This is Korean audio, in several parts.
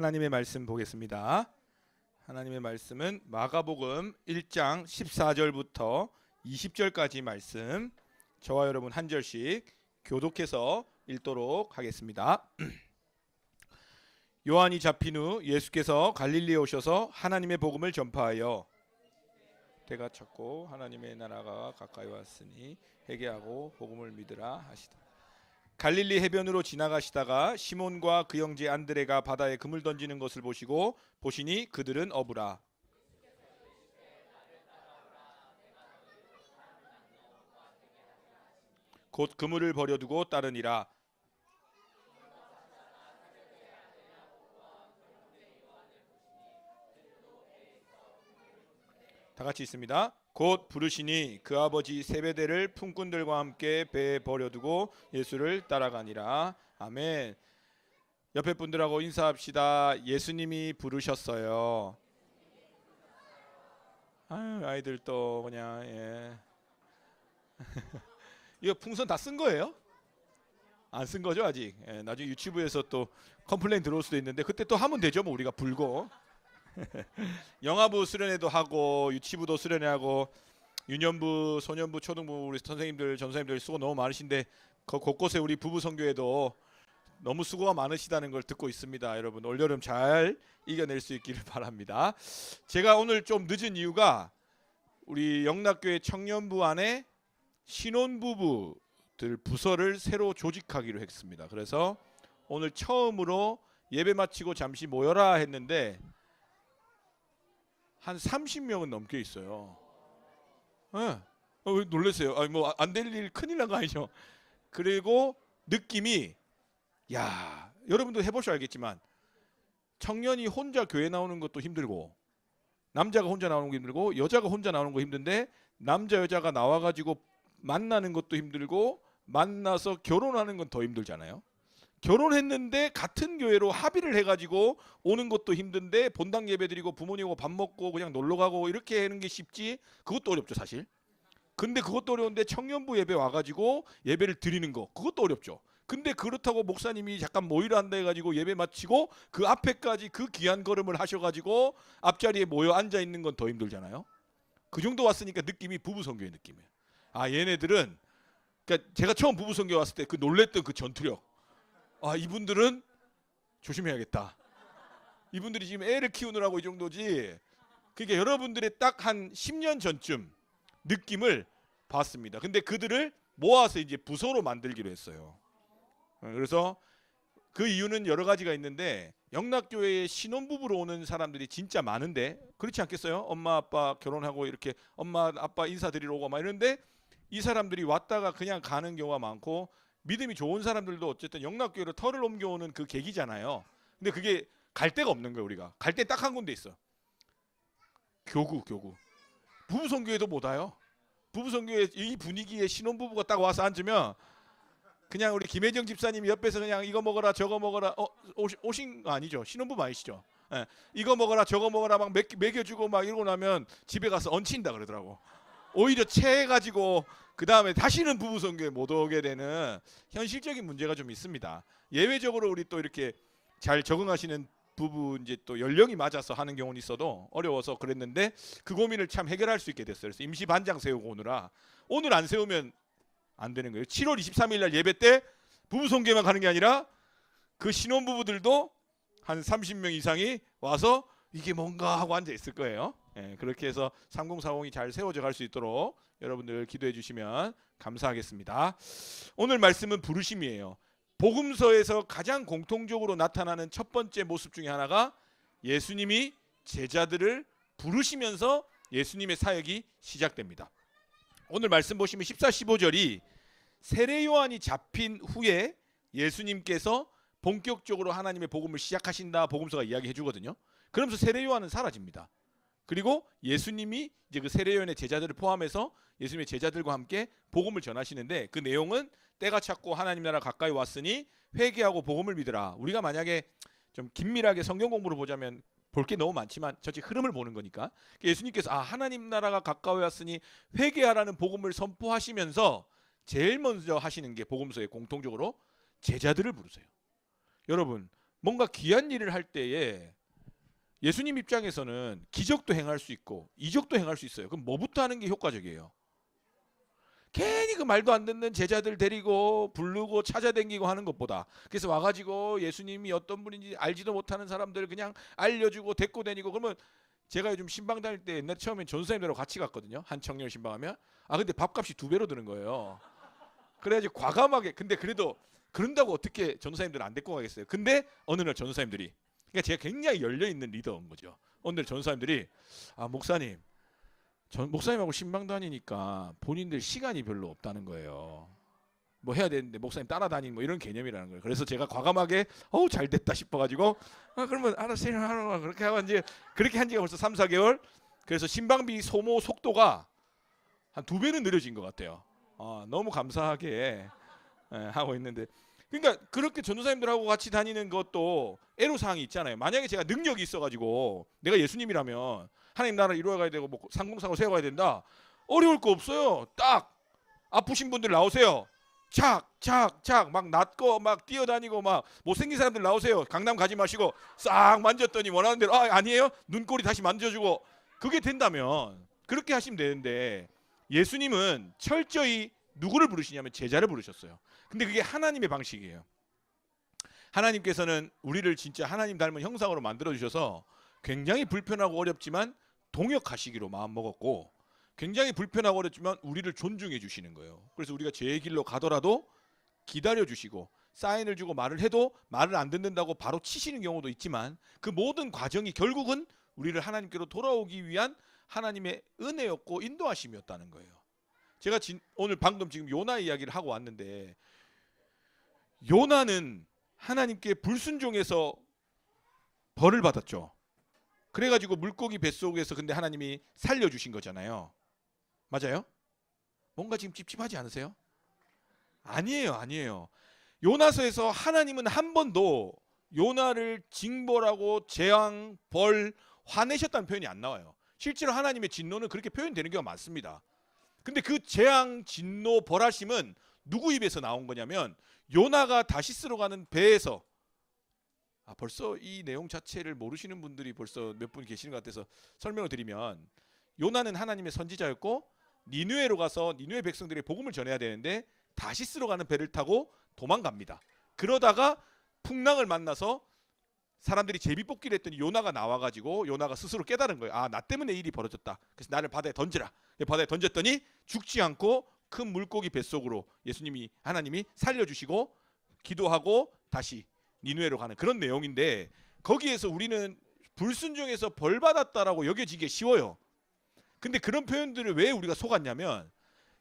하나님의 말씀 보겠습니다. 하나님의 말씀은 마가복음 1장 14절부터 20절까지 말씀, 저와 여러분 한 절씩 교독해서 읽도록 하겠습니다. 요한이 잡힌 후 예수께서 갈릴리에 오셔서 하나님의 복음을 전파하여 때가 찼고 하나님의 나라가 가까이 왔으니 회개하고 복음을 믿으라 하시다. 갈릴리 해변으로 지나가시다가 시몬과 그 형제 안드레가 바다에 그물 던지는 것을 보시니 그들은 어부라. 곧 그물을 버려두고 따르니라. 다 같이 있습니다. 곧 부르시니 그 아버지 세베대를 품꾼들과 함께 배에 버려두고 예수를 따라가니라. 아멘. 옆에 분들하고 인사합시다. 예수님이 부르셨어요. 아이들 또 그냥 이거 풍선 다 쓴 거예요? 안 쓴 거죠 아직? 나중에 유튜브에서 또 컴플레인 들어올 수도 있는데 그때 또 하면 되죠 뭐 우리가 불고. 영화부 수련회도 하고 유치부도 수련회하고 유년부, 소년부, 초등부 우리 선생님들, 전선생님들 수고 너무 많으신데 그 곳곳에 우리 부부 선교회도 너무 수고가 많으시다는 걸 듣고 있습니다. 여러분 올여름 잘 이겨낼 수 있기를 바랍니다. 제가 오늘 좀 늦은 이유가 우리 영락교회 청년부 안에 신혼부부들 부서를 새로 조직하기로 했습니다. 그래서 오늘 처음으로 예배 마치고 잠시 모여라 했는데 한 30명은 넘게 있어요. 왜 놀랐어요? 뭐 안 될 일 큰일 난 거 아니죠? 그리고 느낌이 여러분도 해보셔 알겠지만 청년이 혼자 교회 나오는 것도 힘들고 남자가 혼자 나오는 거 힘들고 여자가 혼자 나오는 거 힘든데 남자 여자가 나와가지고 만나는 것도 힘들고 만나서 결혼하는 건 더 힘들잖아요. 결혼했는데 같은 교회로 합의를 해가지고 오는 것도 힘든데 본당 예배 드리고 부모님하고 밥 먹고 그냥 놀러 가고 이렇게 하는 게 쉽지 그것도 어렵죠 사실. 근데 그것도 어려운데 청년부 예배 와가지고 예배를 드리는 거 그것도 어렵죠. 근데 그렇다고 목사님이 잠깐 모이라 한다 해가지고 예배 마치고 그 앞에까지 그 귀한 걸음을 하셔가지고 앞자리에 모여 앉아 있는 건 더 힘들잖아요. 그 정도 왔으니까 느낌이 부부 선교의 느낌이에요. 얘네들은 그러니까 제가 처음 부부 선교 왔을 때 그 놀랬던 그 전투력. 이분들은 조심해야겠다. 이분들이 지금 애를 키우느라고 이 정도지. 그러니까 여러분들의 딱 한 10년 전쯤 느낌을 봤습니다. 근데 그들을 모아서 이제 부서로 만들기로 했어요. 그래서 그 이유는 여러 가지가 있는데 영락교회에 신혼부부로 오는 사람들이 진짜 많은데 그렇지 않겠어요? 엄마 아빠 결혼하고 이렇게 엄마 아빠 인사드리러 오고 막 이런데 이 사람들이 왔다가 그냥 가는 경우가 많고 믿음이 좋은 사람들도 어쨌든 영락교회로 터를 옮겨오는 그 계기잖아요. 근데 그게 갈 데가 없는 거예요. 우리가 갈 데 딱 한 군데 있어. 교구. 부부선교회도 못 와요. 부부선교회 이 분위기에 신혼부부가 딱 와서 앉으면 그냥 우리 김혜정 집사님이 옆에서 그냥 이거 먹어라 저거 먹어라 오신 거 아니죠? 신혼부부 아니시죠? 이거 먹어라 저거 먹어라 막 먹여주고 막 이러고 나면 집에 가서 얹힌다 그러더라고. 오히려 체해가지고 그 다음에 다시는 부부선교에 못 오게 되는 현실적인 문제가 좀 있습니다. 예외적으로 우리 또 이렇게 잘 적응하시는 부부 이제 또 연령이 맞아서 하는 경우는 있어도 어려워서 그랬는데 그 고민을 참 해결할 수 있게 됐어요. 그래서 임시 반장 세우고 오느라 오늘 안 세우면 안 되는 거예요. 7월 23일 날 예배 때 부부선교만 가는 게 아니라 그 신혼부부들도 한 30명 이상이 와서 이게 뭔가 하고 앉아 있을 거예요. 그렇게 해서 3040이 잘 세워져 갈 수 있도록 여러분들 기도해 주시면 감사하겠습니다. 오늘 말씀은 부르심이에요. 복음서에서 가장 공통적으로 나타나는 첫 번째 모습 중에 하나가 예수님이 제자들을 부르시면서 예수님의 사역이 시작됩니다. 오늘 말씀 보시면 14, 15절이 세례 요한이 잡힌 후에 예수님께서 본격적으로 하나님의 복음을 시작하신다 복음서가 이야기해 주거든요. 그러면서 세례 요한은 사라집니다. 그리고 예수님이 이제 그 세례 요한의 제자들을 포함해서 예수님의 제자들과 함께 복음을 전하시는데 그 내용은 때가 찼고 하나님 나라 가까이 왔으니 회개하고 복음을 믿으라. 우리가 만약에 좀 긴밀하게 성경 공부를 보자면 볼 게 너무 많지만 전체 흐름을 보는 거니까 예수님께서 하나님 나라가 가까이 왔으니 회개하라는 복음을 선포하시면서 제일 먼저 하시는 게 복음서에 공통적으로 제자들을 부르세요. 여러분 뭔가 귀한 일을 할 때에 예수님 입장에서는 기적도 행할 수 있고 이적도 행할 수 있어요. 그럼 뭐부터 하는 게 효과적이에요? 괜히 그 말도 안 듣는 제자들 데리고 부르고 찾아다니고 하는 것보다, 그래서 와가지고 예수님이 어떤 분인지 알지도 못하는 사람들 그냥 알려주고 데리고 다니고. 그러면 제가 요즘 신방 다닐 때 옛날 처음에 전사님들하고 같이 갔거든요. 한 청년 신방하면. 근데 밥값이 2배로 드는 거예요. 그래가지고 과감하게, 근데 그래도 그런다고 어떻게 전사님들은 안 데리고 가겠어요. 근데 어느 날 전사님들이, 그러니까 제가 굉장히 열려있는 리더인 거죠. 어느 날 전사님들이 목사님, 목사님하고 신방 다니니까 본인들 시간이 별로 없다는 거예요. 뭐 해야 되는데 목사님 따라다니는 뭐 이런 개념이라는 거예요. 그래서 제가 과감하게 잘 됐다 싶어가지고 그러면 알았어요 하러 그렇게 하고 이제 그렇게 한 지가 벌써 3, 4개월. 그래서 신방비 소모 속도가 한 2배는 느려진 것 같아요. 너무 감사하게 하고 있는데, 그러니까 그렇게 전도사님들하고 같이 다니는 것도 애로사항이 있잖아요. 만약에 제가 능력이 있어가지고 내가 예수님이라면 하나님 나라를 이루어가야 되고 뭐 상공상을 세워가야 된다, 어려울 거 없어요. 딱 아프신 분들 나오세요. 착착착 막 낫고 막 뛰어다니고 막 못생긴 사람들 나오세요. 강남 가지 마시고 싹 만졌더니 원하는 대로 아니에요? 눈꼬리 다시 만져주고. 그게 된다면 그렇게 하시면 되는데, 예수님은 철저히 누구를 부르시냐면 제자를 부르셨어요. 근데 그게 하나님의 방식이에요. 하나님께서는 우리를 진짜 하나님 닮은 형상으로 만들어 주셔서 굉장히 불편하고 어렵지만 동역하시기로 마음먹었고, 굉장히 불편하고 어렵지만 우리를 존중해 주시는 거예요. 그래서 우리가 제 길로 가더라도 기다려 주시고, 사인을 주고 말을 해도 말을 안 듣는다고 바로 치시는 경우도 있지만, 그 모든 과정이 결국은 우리를 하나님께로 돌아오기 위한 하나님의 은혜였고 인도하심이었다는 거예요. 제가 오늘 방금 지금 요나 이야기를 하고 왔는데, 요나는 하나님께 불순종해서 벌을 받았죠. 그래가지고 물고기 뱃속에서 근데 하나님이 살려주신 거잖아요. 맞아요? 뭔가 지금 찝찝하지 않으세요? 아니에요. 요나서에서 하나님은 한 번도 요나를 징벌하고 재앙, 벌, 화내셨다는 표현이 안 나와요. 실제로 하나님의 진노는 그렇게 표현되는 경우가 많습니다. 근데 그 재앙, 진노, 벌하심은 누구 입에서 나온 거냐면 요나가 다시스로 가는 배에서, 벌써 이 내용 자체를 모르시는 분들이 벌써 몇 분 계시는 것 같아서 설명을 드리면, 요나는 하나님의 선지자였고 니느웨로 가서 니느웨 백성들의 복음을 전해야 되는데 다시스로 가는 배를 타고 도망갑니다. 그러다가 풍랑을 만나서 사람들이 제비뽑기를 했더니 요나가 나와가지고 요나가 스스로 깨달은 거예요. 나 때문에 일이 벌어졌다. 그래서 나를 바다에 던지라. 바다에 던졌더니 죽지 않고 큰 물고기 뱃속으로 예수님이, 하나님이 살려주시고 기도하고 다시 니느웨로 가는 그런 내용인데, 거기에서 우리는 불순종해서 벌 받았다라고 여겨지기 쉬워요. 근데 그런 표현들을 왜 우리가 속았냐면,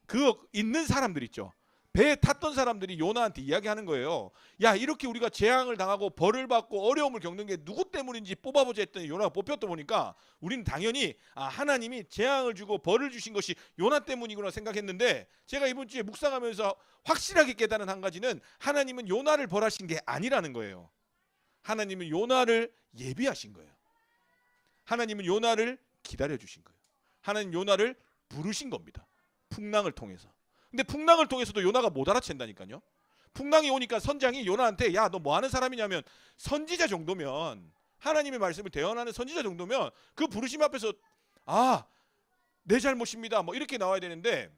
그 있는 사람들 있죠. 배에 탔던 사람들이 요나한테 이야기하는 거예요. 야, 이렇게 우리가 재앙을 당하고 벌을 받고 어려움을 겪는 게 누구 때문인지 뽑아보자 했더니 요나가 뽑혔다 보니까 우리는 당연히 하나님이 재앙을 주고 벌을 주신 것이 요나 때문이구나 생각했는데, 제가 이번 주에 묵상하면서 확실하게 깨달은 한 가지는, 하나님은 요나를 벌하신 게 아니라는 거예요. 하나님은 요나를 예비하신 거예요. 하나님은 요나를 기다려주신 거예요. 하나님 요나를 부르신 겁니다. 풍랑을 통해서. 근데 풍랑을 통해서도 요나가 못 알아챈다니까요. 풍랑이 오니까 선장이 요나한테, 야, 너 뭐 하는 사람이냐면, 선지자 정도면, 하나님의 말씀을 대언하는 선지자 정도면 그 부르심 앞에서 내 잘못입니다 뭐 이렇게 나와야 되는데,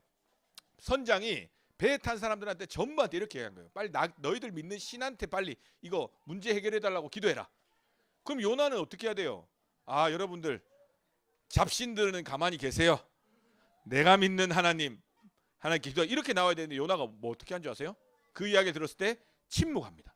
선장이 배에 탄 사람들한테 전부한테 이렇게 얘기한 거예요. 빨리 너희들 믿는 신한테 빨리 이거 문제 해결해 달라고 기도해라. 그럼 요나는 어떻게 해야 돼요? 여러분들 잡신들은 가만히 계세요. 내가 믿는 하나님 기도, 이렇게 나와야 되는데 요나가 뭐 어떻게 한 줄 아세요? 그 이야기 들었을 때 침묵합니다.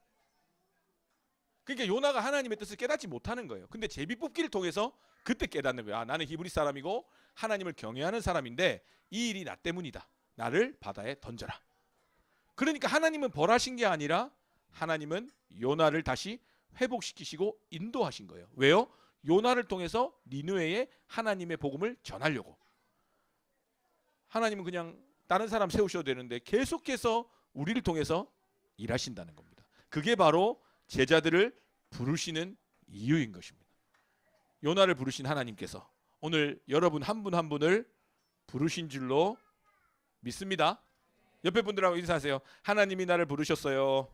그러니까 요나가 하나님의 뜻을 깨닫지 못하는 거예요. 근데 제비뽑기를 통해서 그때 깨닫는 거예요. 나는 히브리 사람이고 하나님을 경외하는 사람인데 이 일이 나 때문이다. 나를 바다에 던져라. 그러니까 하나님은 벌하신 게 아니라 하나님은 요나를 다시 회복시키시고 인도하신 거예요. 왜요? 요나를 통해서 니느웨에 하나님의 복음을 전하려고. 하나님은 그냥 다른 사람 세우셔도 되는데 계속해서 우리를 통해서 일하신다는 겁니다. 그게 바로 제자들을 부르시는 이유인 것입니다. 요나를 부르신 하나님께서 오늘 여러분 한 분 한 분을 부르신 줄로 믿습니다. 옆에 분들하고 인사하세요. 하나님이 나를 부르셨어요.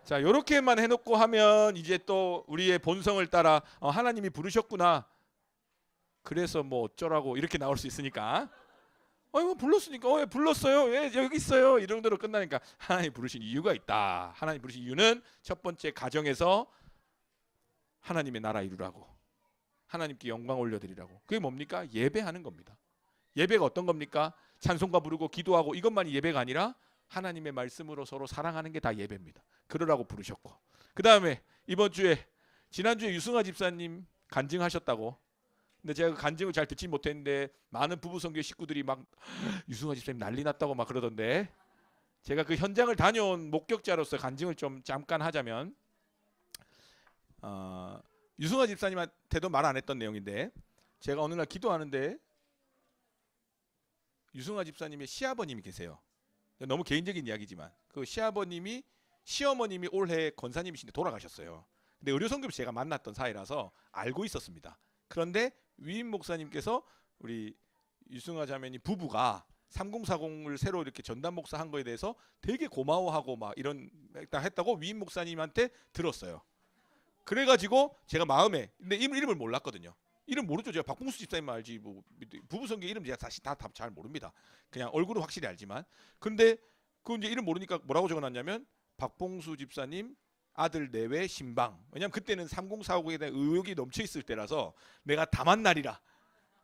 자, 요렇게만 해놓고 하면 이제 또 우리의 본성을 따라 하나님이 부르셨구나. 그래서 뭐 어쩌라고 이렇게 나올 수 있으니까. 뭐 불렀으니까 왜 불렀어요? 왜 여기 있어요? 이 정도로 끝나니까 하나님 부르신 이유가 있다. 하나님 부르신 이유는 첫 번째 가정에서 하나님의 나라 이루라고. 하나님께 영광 올려드리라고. 그게 뭡니까? 예배하는 겁니다. 예배가 어떤 겁니까? 찬송가 부르고 기도하고 이것만이 예배가 아니라 하나님의 말씀으로 서로 사랑하는 게 다 예배입니다. 그러라고 부르셨고, 그 다음에 이번 주에 지난주에 유승아 집사님 간증하셨다고. 근데 제가 그 간증을 잘 듣지 못했는데 많은 부부선교 식구들이 막 유승아 집사님 난리 났다고 막 그러던데, 제가 그 현장을 다녀온 목격자로서 간증을 좀 잠깐 하자면, 유승아 집사님한테도 말 안 했던 내용인데, 제가 어느 날 기도하는데 유승아 집사님의 시아버님이 계세요. 너무 개인적인 이야기지만 그 시어머님이 올해 권사님이신데 돌아가셨어요. 근데 의료선교를 제가 만났던 사이라서 알고 있었습니다. 그런데 위임 목사님께서 우리 유승아 자매님 부부가 3040을 새로 이렇게 전담 목사 한 거에 대해서 되게 고마워하고 막 이런 했다고 위임 목사님한테 들었어요. 그래가지고 제가 마음에, 근데 이름을 몰랐거든요. 이름 모르죠. 제가 박봉수 집사님 알지, 뭐 부부선교 이름 제가 사실 다 잘 모릅니다. 그냥 얼굴은 확실히 알지만. 근데 그 이제 이름 모르니까 뭐라고 적어놨냐면 박봉수 집사님 아들 내외 신방. 왜냐면 그때는 3040에 대한 의혹이 넘쳐 있을 때라서 내가 다 만나리라.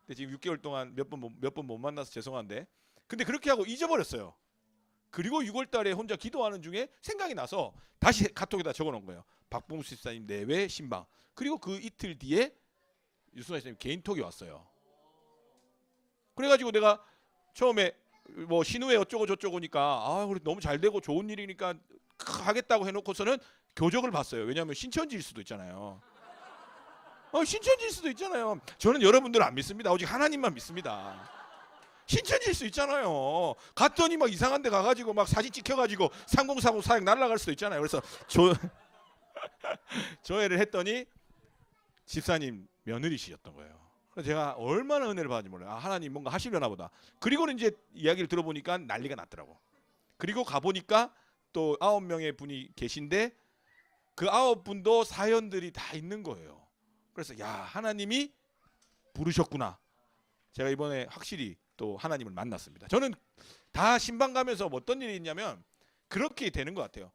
근데 지금 6개월 동안 몇 번 못 만나서 죄송한데, 근데 그렇게 하고 잊어버렸어요. 그리고 6월달에 혼자 기도하는 중에 생각이 나서 다시 카톡에다 적어놓은 거예요. 박봉수 집사님 내외 신방. 그리고 그 이틀 뒤에 유승아 집사님 개인톡이 왔어요. 그래가지고 내가 처음에 뭐 신우회 어쩌고 저쩌고니까 우리 너무 잘 되고 좋은 일이니까 하겠다고 해놓고서는 교적을 봤어요. 왜냐하면 신천지일 수도 있잖아요. 신천지일 수도 있잖아요. 저는 여러분들 안 믿습니다. 오직 하나님만 믿습니다. 신천지일 수 있잖아요. 갔더니 막 이상한 데 가가지고 막 사진 찍혀가지고 3040 사역 날아갈 수도 있잖아요. 그래서 조회를 했더니 집사님 며느리시였던 거예요. 그래서 제가 얼마나 은혜를 받았는지 몰라요. 하나님 뭔가 하시려나 보다. 그리고는 이제 이야기를 들어보니까 난리가 났더라고. 그리고 가보니까 또 9명의 분이 계신데 그 9분도 사연들이 다 있는 거예요. 그래서 야, 하나님이 부르셨구나. 제가 이번에 확실히 또 하나님을 만났습니다. 저는 다 신방 가면서 어떤 일이 있냐면 그렇게 되는 것 같아요.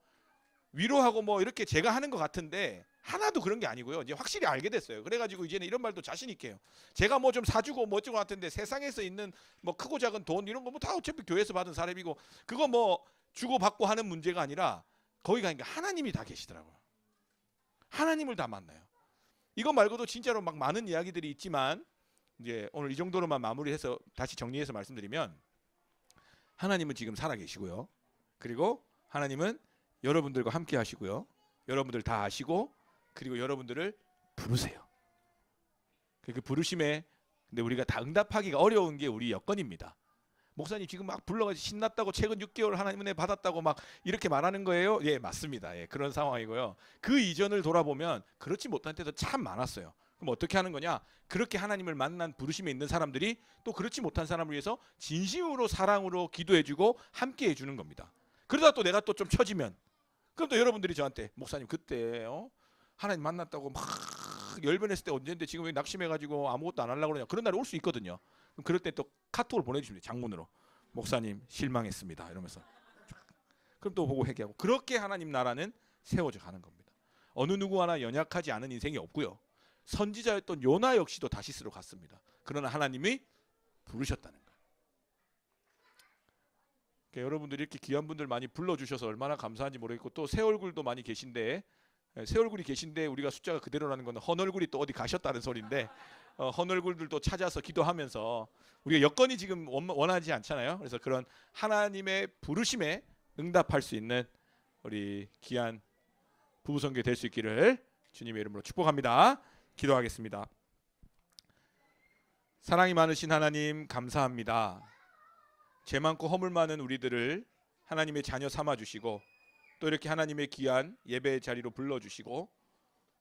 위로하고 뭐 이렇게 제가 하는 것 같은데 하나도 그런 게 아니고요. 이제 확실히 알게 됐어요. 그래가지고 이제는 이런 말도 자신 있게 해요. 제가 뭐 좀 사주고 뭐 어쩌고 같은데 세상에서 있는 뭐 크고 작은 돈 이런 거 뭐 다 어차피 교회에서 받은 사람이고 그거 뭐 주고 받고 하는 문제가 아니라 거기 가니까 하나님이 다 계시더라고요. 하나님을 다 만나요. 이거 말고도 진짜로 막 많은 이야기들이 있지만 이제 오늘 이 정도로만 마무리해서 다시 정리해서 말씀드리면, 하나님은 지금 살아계시고요. 그리고 하나님은 여러분들과 함께 하시고요. 여러분들 다 아시고, 그리고 여러분들을 부르세요. 그 부르심에 근데 우리가 다 응답하기가 어려운 게 우리 여건입니다. 목사님 지금 막 불러가지고 신났다고 최근 6개월 하나님 은혜 받았다고 막 이렇게 말하는 거예요? 예, 맞습니다. 예, 그런 상황이고요. 그 이전을 돌아보면 그렇지 못한 때도 참 많았어요. 그럼 어떻게 하는 거냐? 그렇게 하나님을 만난 부르심에 있는 사람들이 또 그렇지 못한 사람을 위해서 진심으로 사랑으로 기도해주고 함께 해주는 겁니다. 그러다 또 내가 또 좀 처지면, 그럼 또 여러분들이 저한테 목사님 그때 하나님 만났다고 막 열변했을 때 언제인데 지금 왜 낙심해가지고 아무것도 안 하려고 그러냐, 그런 날이 올 수 있거든요. 그럼 그럴 때 또 카톡을 보내주십니다. 장문으로. 목사님 실망했습니다 이러면서. 그럼 또 보고 회개하고. 그렇게 하나님 나라는 세워져 가는 겁니다. 어느 누구 하나 연약하지 않은 인생이 없고요. 선지자였던 요나 역시도 다시스로 갔습니다. 그러나 하나님이 부르셨다는 거예요. 그러니까 여러분들이 이렇게 귀한 분들 많이 불러주셔서 얼마나 감사한지 모르겠고, 또 새 얼굴도 많이 계신데, 새 얼굴이 계신데 우리가 숫자가 그대로라는 건 헌 얼굴이 또 어디 가셨다는 소리인데, 헌 얼굴들도 찾아서 기도하면서, 우리가 여건이 지금 원하지 않잖아요. 그래서 그런 하나님의 부르심에 응답할 수 있는 우리 귀한 부부선교 될 수 있기를 주님의 이름으로 축복합니다. 기도하겠습니다. 사랑이 많으신 하나님 감사합니다. 죄 많고 허물 많은 우리들을 하나님의 자녀 삼아 주시고, 또 이렇게 하나님의 귀한 예배의 자리로 불러주시고,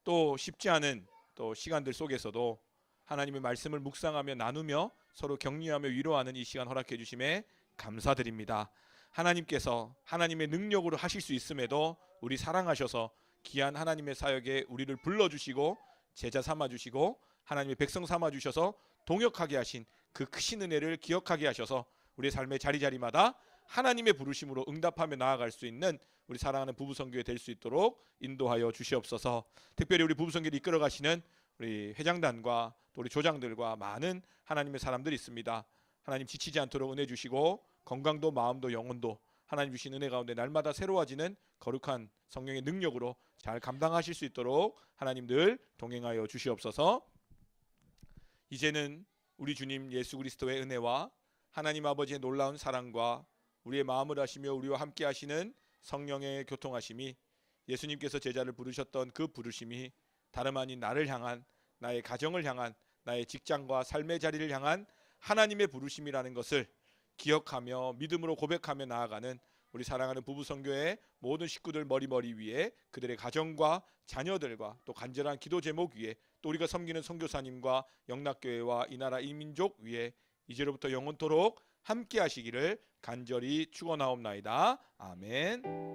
또 쉽지 않은 또 시간들 속에서도 하나님의 말씀을 묵상하며 나누며 서로 격려하며 위로하는 이 시간 허락해 주심에 감사드립니다. 하나님께서 하나님의 능력으로 하실 수 있음에도 우리 사랑하셔서 귀한 하나님의 사역에 우리를 불러주시고 제자 삼아주시고 하나님의 백성 삼아주셔서 동역하게 하신 그 크신 은혜를 기억하게 하셔서 우리의 삶의 자리자리마다 하나님의 부르심으로 응답하며 나아갈 수 있는 우리 사랑하는 부부선교회 될 수 있도록 인도하여 주시옵소서. 특별히 우리 부부선교를 이끌어 가시는 우리 회장단과 또 우리 조장들과 많은 하나님의 사람들이 있습니다. 하나님 지치지 않도록 은혜 주시고 건강도 마음도 영혼도 하나님 주신 은혜 가운데 날마다 새로워지는 거룩한 성령의 능력으로 잘 감당하실 수 있도록 하나님 늘 동행하여 주시옵소서. 이제는 우리 주님 예수 그리스도의 은혜와 하나님 아버지의 놀라운 사랑과 우리의 마음을 하시며 우리와 함께 하시는 성령의 교통하심이 예수님께서 제자를 부르셨던 그 부르심이 다름 아닌 나를 향한, 나의 가정을 향한, 나의 직장과 삶의 자리를 향한 하나님의 부르심이라는 것을 기억하며 믿음으로 고백하며 나아가는 우리 사랑하는 부부선교의 모든 식구들 머리 위에 그들의 가정과 자녀들과 또 간절한 기도 제목 위에 또 우리가 섬기는 선교사님과 영락교회와 이 나라 이 민족 위에 이제로부터 영원토록 함께 하시기를 간절히 축원하옵나이다. 아멘.